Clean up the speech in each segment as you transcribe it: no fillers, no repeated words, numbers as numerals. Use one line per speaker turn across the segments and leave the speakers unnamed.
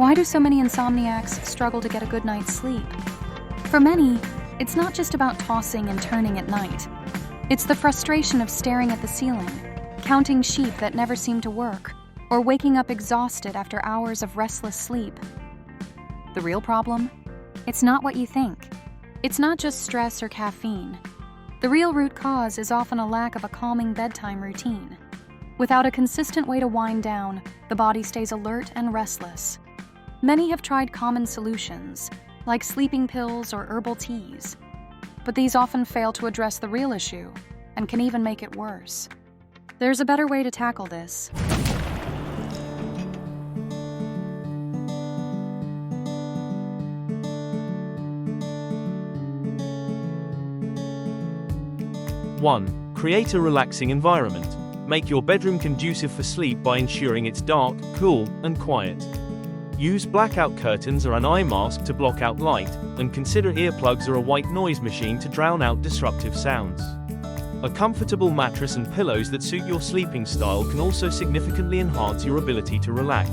Why do so many insomniacs struggle to get a good night's sleep? For many, it's not just about tossing and turning at night. It's the frustration of staring at the ceiling, counting sheep that never seem to work, or waking up exhausted after hours of restless sleep. The real problem? It's not what you think. It's not just stress or caffeine. The real root cause is often a lack of a calming bedtime routine. Without a consistent way to wind down, the body stays alert and restless. Many have tried common solutions, like sleeping pills or herbal teas, but these often fail to address the real issue and can even make it worse. There's a better way to tackle this.
One, create a relaxing environment. Make your bedroom conducive for sleep by ensuring it's dark, cool, and quiet. Use blackout curtains or an eye mask to block out light, and consider earplugs or a white noise machine to drown out disruptive sounds. A comfortable mattress and pillows that suit your sleeping style can also significantly enhance your ability to relax.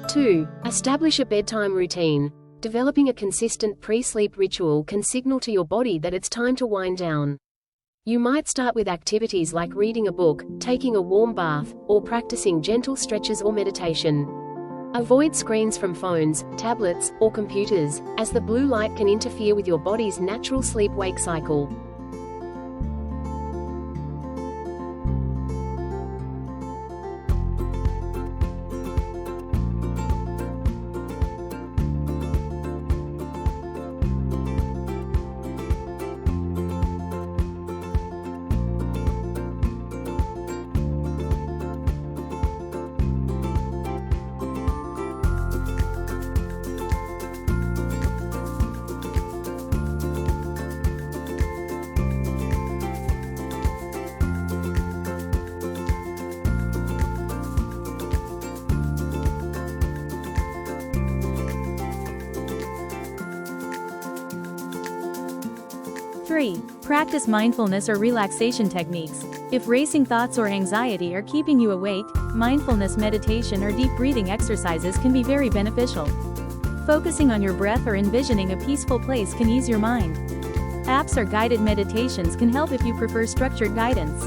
2. Establish a bedtime routine. Developing a consistent pre-sleep ritual can signal to your body that it's time to wind down. You might start with activities like reading a book, taking a warm bath, or practicing gentle stretches or meditation. Avoid screens from phones, tablets, or computers, as the blue light can interfere with your body's natural sleep-wake cycle.
Three, practice mindfulness or relaxation techniques. If racing thoughts or anxiety are keeping you awake, mindfulness meditation or deep breathing exercises can be very beneficial. Focusing on your breath or envisioning a peaceful place can ease your mind. Apps or guided meditations can help if you prefer structured guidance.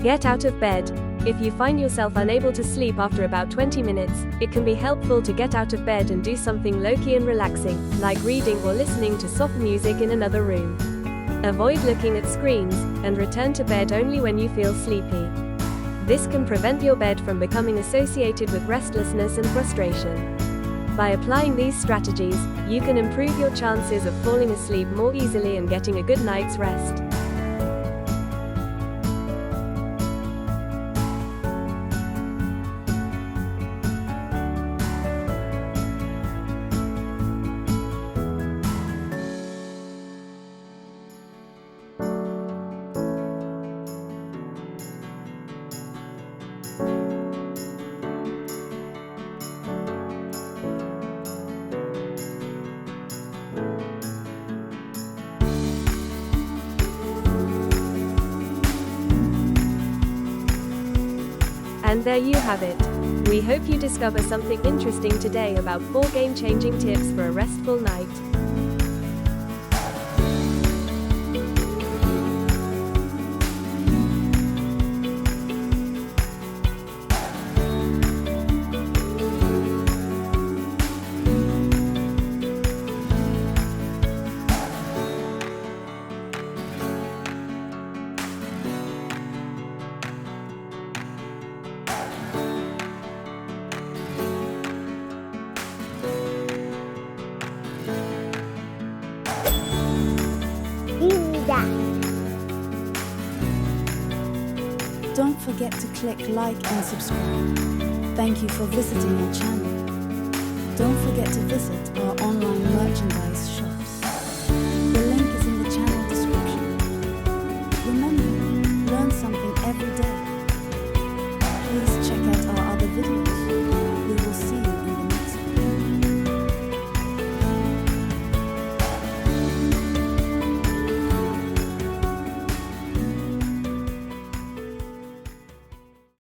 Get out of bed. If you find yourself unable to sleep after about 20 minutes, it can be helpful to get out of bed and do something low-key and relaxing, like reading or listening to soft music in another room. Avoid looking at screens, and return to bed only when you feel sleepy. This can prevent your bed from becoming associated with restlessness and frustration. By applying these strategies, you can improve your chances of falling asleep more easily and getting a good night's rest. And there you have it. We hope you discover something interesting today about 4 game-changing tips for a restful night.
Don't forget to click like and subscribe. Thank you for visiting our channel. Don't forget to visit our online merchandise shop.